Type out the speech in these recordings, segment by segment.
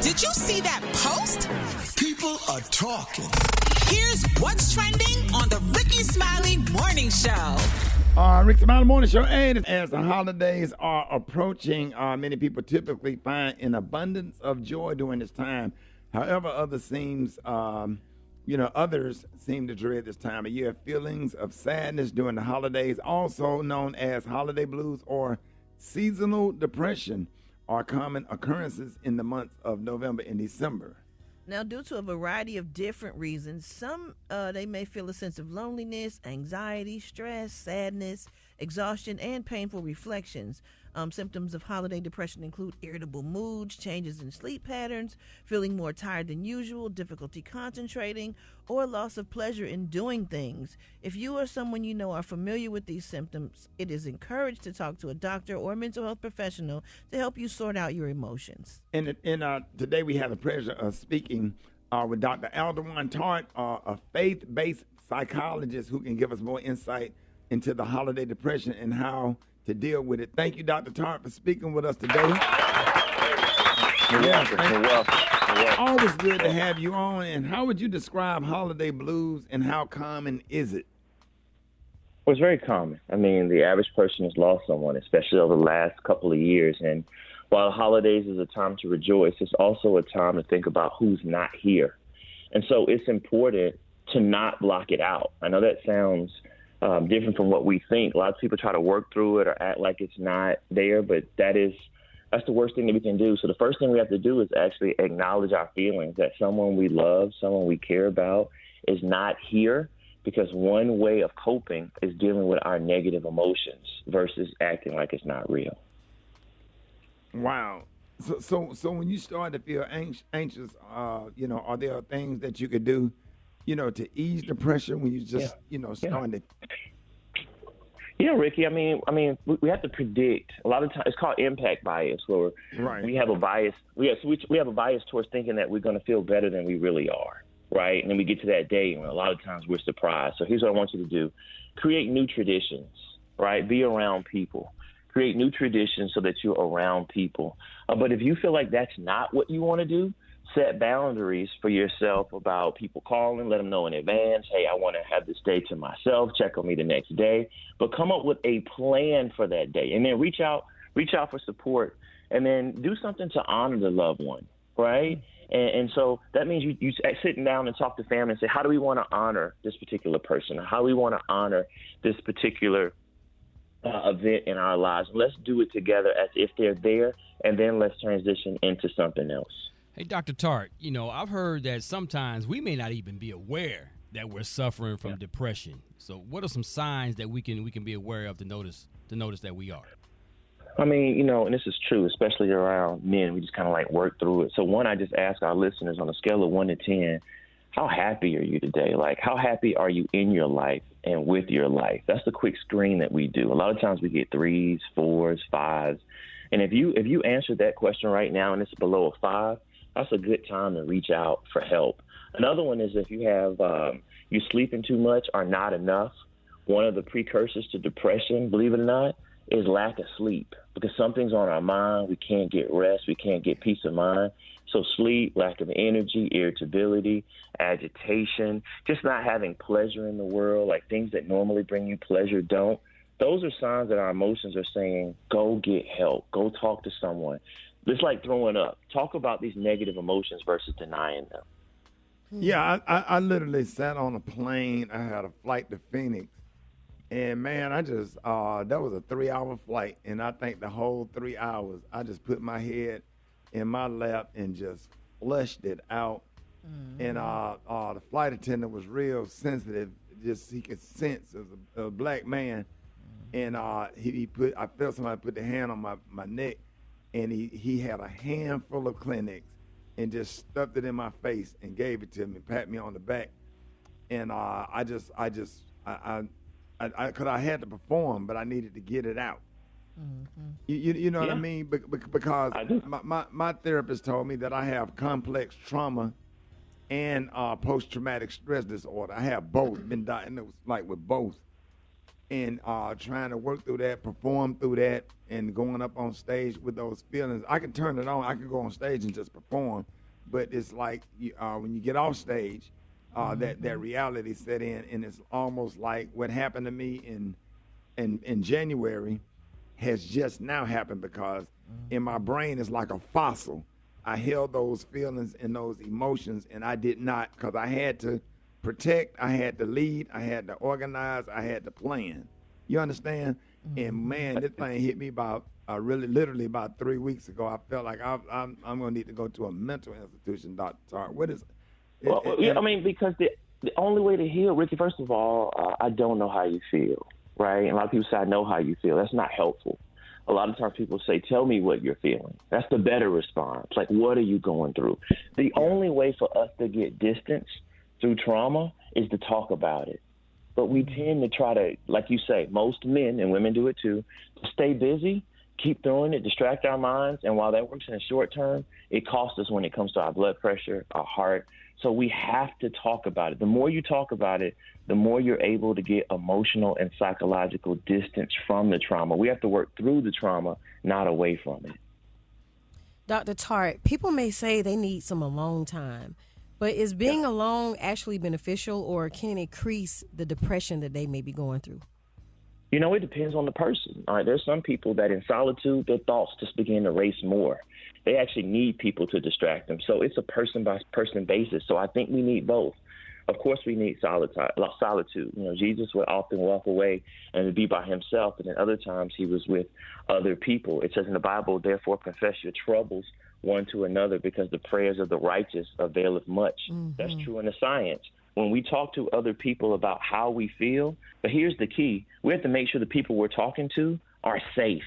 Did you see that post? People are talking. Here's what's trending on the Rickey Smiley Morning Show. Rickey Smiley Morning Show. And as the holidays are approaching, many people typically find an abundance of joy during this time. However, others seem to dread this time of year. Feelings of sadness during the holidays, also known as holiday blues or seasonal depression, are common occurrences in the months of November and December. Now, due to a variety of different reasons, some they may feel a sense of loneliness, anxiety, stress, sadness, exhaustion, and painful reflections. Symptoms of holiday depression include irritable moods, changes in sleep patterns, feeling more tired than usual, difficulty concentrating, or loss of pleasure in doing things. If you or someone you know are familiar with these symptoms, it is encouraged to talk to a doctor or mental health professional to help you sort out your emotions. And today we have the pleasure of speaking with Dr. Alduan Tartt, a faith-based psychologist who can give us more insight into the holiday depression and how to deal with it. Thank you, Dr. Tartt, for speaking with us today. You're welcome. Always good to have you on. And how would you describe holiday blues and how common is it? Well, it's very common. I mean, the average person has lost someone, especially over the last couple of years. And while the holidays is a time to rejoice, it's also a time to think about who's not here. And so it's important to not block it out. I know that sounds different from what we think. A lot of people try to work through it or act like it's not there, but that's the worst thing that we can do. So the first thing we have to do is actually acknowledge our feelings that someone we love, someone we care about is not here, because one way of coping is dealing with our negative emotions versus acting like it's not real. Wow. So when you start to feel anxious, are there things that you could do, to ease the pressure when you just, starting to... Yeah, Ricky. I mean, we have to predict. A lot of times, it's called impact bias, where we have a bias. We have a bias towards thinking that we're going to feel better than we really are, right? And then we get to that day, and a lot of times we're surprised. So here's what I want you to do: create new traditions, right? Be around people. Create new traditions so that you're around people. But if you feel like that's not what you want to do, set boundaries for yourself about people calling, let them know in advance, hey, I want to have this day to myself, check on me the next day, but come up with a plan for that day. And then reach out for support, and then do something to honor the loved one, right? And so that means you sitting down and talk to family and say, how do we want to honor this particular person? How do we want to honor this particular event in our lives? Let's do it together as if they're there, and then let's transition into something else. Hey, Dr. Tartt, I've heard that sometimes we may not even be aware that we're suffering from depression. So what are some signs that we can be aware of to notice that we are? I mean, and this is true, especially around men. We just kind of like work through it. So one, I just ask our listeners on a scale of 1 to 10, how happy are you today? Like, how happy are you in your life and with your life? That's the quick screen that we do. A lot of times we get 3s, 4s, 5s. And if you answer that question right now and it's below a 5, that's a good time to reach out for help. Another one is if you have you sleeping too much or not enough. One of the precursors to depression, believe it or not, is lack of sleep, because something's on our mind. We can't get rest. We can't get peace of mind. So sleep, lack of energy, irritability, agitation, just not having pleasure in the world, like things that normally bring you pleasure don't. Those are signs that our emotions are saying, go get help. Go talk to someone. It's like throwing up. Talk about these negative emotions versus denying them. Yeah, I literally sat on a plane. I had a flight to Phoenix. And, man, that was a 3-hour flight. And I think the whole 3 hours, I just put my head in my lap and just flushed it out. Mm-hmm. And the flight attendant was real sensitive. Just he could sense as a black man. And I felt somebody put their hand on my neck. And he had a handful of Kleenex and just stuffed it in my face and gave it to me, pat me on the back. And because I had to perform, but I needed to get it out. Mm-hmm. You know what I mean? Because my therapist told me that I have complex trauma and post-traumatic stress disorder. I have both, been diagnosed with both. and trying to work through that, perform through that, and going up on stage with those feelings. I can turn it on. I can go on stage and just perform, but it's like when you get off stage, that reality set in, and it's almost like what happened to me in January has just now happened, because in my brain it's like a fossil. I held those feelings and those emotions, and I did not, because I had to protect, I had to lead, I had to organize, I had to plan. You understand? And man, this thing hit me about literally about 3 weeks ago. I felt like I'm going to need to go to a mental institution, Dr. Tartt. What is it? Well, I mean, because the only way to heal, Ricky, first of all, I don't know how you feel, right? And a lot of people say, I know how you feel. That's not helpful. A lot of times people say, tell me what you're feeling. That's the better response. Like, what are you going through? The only way for us to get distance through trauma is to talk about it. But we tend to try to, like you say, most men and women do it too, to stay busy, keep throwing it, distract our minds. And while that works in the short term, it costs us when it comes to our blood pressure, our heart. So we have to talk about it. The more you talk about it, the more you're able to get emotional and psychological distance from the trauma. We have to work through the trauma, not away from it. Dr. Tartt, people may say they need some alone time, but is being alone actually beneficial, or can it increase the depression that they may be going through? You know, it depends on the person. All right, there's some people that in solitude, their thoughts just begin to race more. They actually need people to distract them. So it's a person-by-person basis. So I think we need both. Of course, we need solitude. You know, Jesus would often walk away and be by himself, and then other times he was with other people. It says in the Bible, therefore confess your troubles one to another, because the prayers of the righteous availeth much. That's true in the science. When we talk to other people about how we feel, but here's the key. We have to make sure the people we're talking to are safe.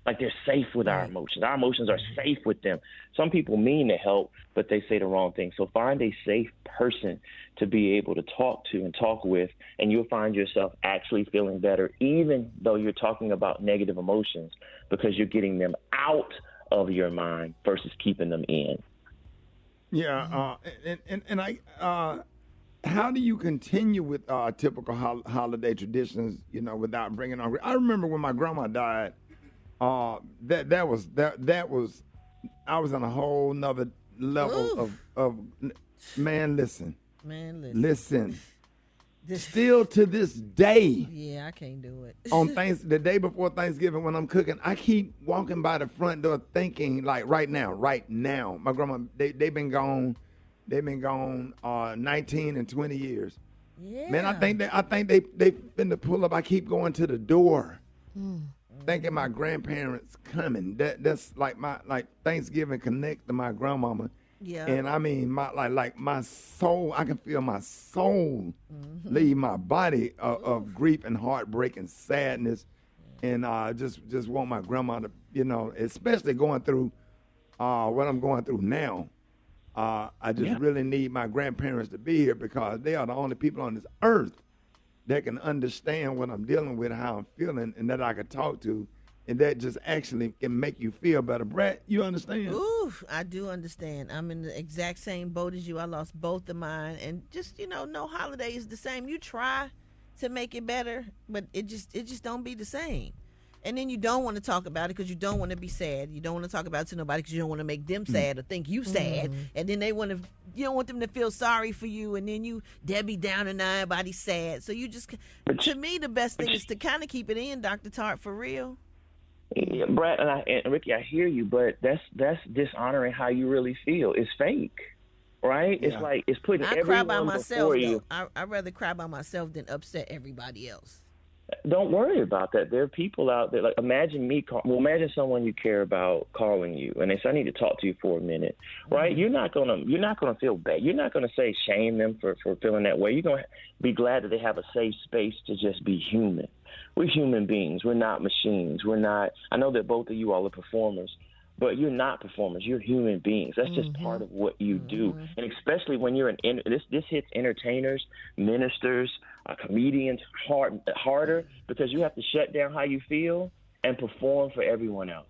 Like, they're safe with our emotions. Our emotions are safe with them. Some people mean to help, but they say the wrong thing. So find a safe person to be able to talk to and talk with, and you'll find yourself actually feeling better, even though you're talking about negative emotions, because you're getting them out of your mind versus keeping them in. Yeah, and how do you continue with typical holiday traditions, you know, without bringing on? I remember when my grandma died. That was I was on a whole nother level of man. Listen. Still to this day. Yeah, I can't do it. On the day before Thanksgiving, when I'm cooking, I keep walking by the front door thinking, like, right now. My grandma, they've been gone 19 and 20 years. Yeah. Man, I think they finna pull up. I keep going to the door. Thinking my grandparents coming. That's like my Thanksgiving connect to my grandmama. Yeah. And I mean my soul, I can feel my soul leave my body of grief and heartbreak and sadness. And just want my grandma to, you know, especially going through what I'm going through now. I just really need my grandparents to be here, because they are the only people on this earth that can understand what I'm dealing with, how I'm feeling, and that I can talk to, and that just actually can make you feel better. Brett, you understand? Ooh, I do understand. I'm in the exact same boat as you. I lost both of mine, and just, you know, no holiday is the same. You try to make it better, but it just don't be the same. And then you don't want to talk about it because you don't want to be sad. You don't want to talk about it to nobody because you don't want to make them sad or think you sad. And then you don't want them to feel sorry for you. And then you Debbie down and everybody's sad. So you just, to me, the best thing is to kind of keep it in, Dr. Tartt, for real. Yeah, Brad and Ricky, I hear you, but that's dishonoring how you really feel. It's fake, right? Yeah. It's like, it's putting everyone cry by myself, before you. I'd rather cry by myself than upset everybody else. Don't worry about that. There are people out there, like, imagine someone you care about calling you and they say, I need to talk to you for a minute, right? You're not gonna feel bad. You're not gonna say shame them for feeling that way. You're gonna be glad that they have a safe space to just be human. We're human beings. We're not machines. I know that both of you all are performers, but you're not performers. You're human beings. That's just part of what you do. And especially when you're this hits entertainers, ministers, comedians harder, because you have to shut down how you feel and perform for everyone else.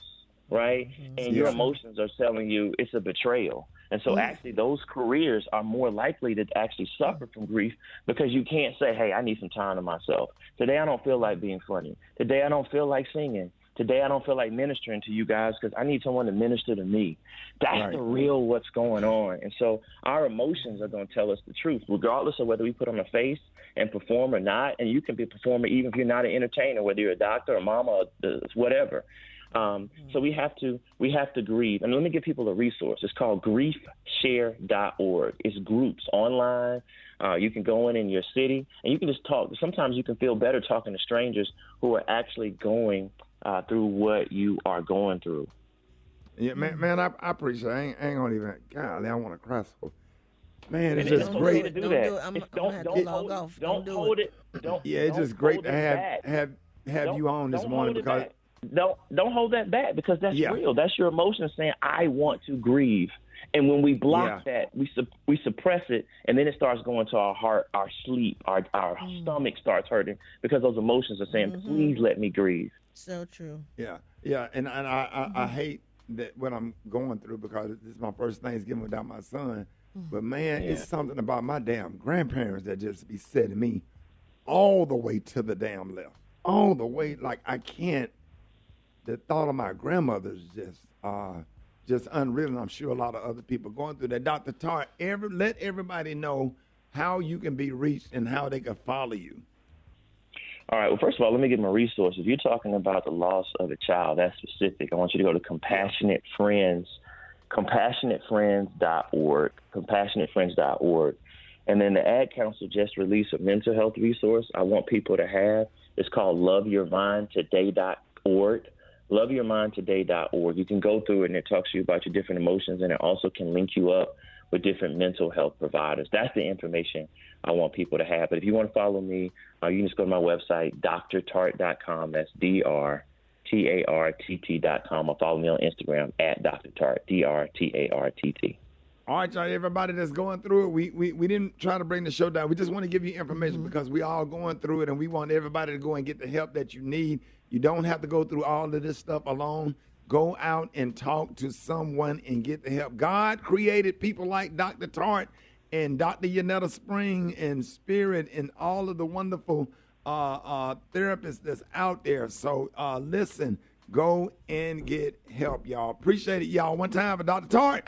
right? And your emotions are telling you it's a betrayal. And so actually those careers are more likely to actually suffer from grief because you can't say, hey, I need some time to myself. Today I don't feel like being funny. Today I don't feel like singing. Today I don't feel like ministering to you guys because I need someone to minister to me. That's the real what's going on. And so our emotions are going to tell us the truth, regardless of whether we put on a face and perform or not. And you can be a performer even if you're not an entertainer, whether you're a doctor or mama or whatever. So we have to grieve. And let me give people a resource. It's called griefshare.org. It's groups online. You can go in your city and you can just talk. Sometimes you can feel better talking to strangers who are actually going through what you are going through. Yeah, man, I appreciate it. I ain't gonna even, golly, I want to cry. So, man, it's just great. To do that. Don't hold it. It's just great to have you on this morning because don't hold that back because that's real. That's your emotions saying, I want to grieve. And when we block that, we suppress it, and then it starts going to our heart, our sleep, our stomach starts hurting because those emotions are saying, please let me grieve. So true. Yeah, and I hate that what I'm going through because this is my first Thanksgiving without my son. But, man, it's something about my damn grandparents that just be setting me all the way to the damn left. All the way, like I can't. The thought of my grandmother's just unreal, and I'm sure a lot of other people going through that. Dr. Tartt, let everybody know how you can be reached and how they can follow you. All right. Well, first of all, let me give them a resource. If you're talking about the loss of a child, that's specific. I want you to go to compassionatefriends.org, and then the Ad Council just released a mental health resource I want people to have. It's called loveyourmindtoday.org. Loveyourmindtoday.org. You can go through it, and it talks to you about your different emotions, and it also can link you up with different mental health providers. That's the information I want people to have. But if you want to follow me, you can just go to my website, drtartt.com. That's DRTARTT.com. Or follow me on Instagram at Dr. Tartt, DRTARTT. All right, y'all, everybody that's going through it, we didn't try to bring the show down. We just want to give you information because we all going through it, and we want everybody to go and get the help that you need. You don't have to go through all of this stuff alone. Go out and talk to someone and get the help. God created people like Dr. Tartt and Dr. Yanetta Spring and Spirit and all of the wonderful therapists that's out there. So listen, go and get help, y'all. Appreciate it, y'all. One time for Dr. Tartt.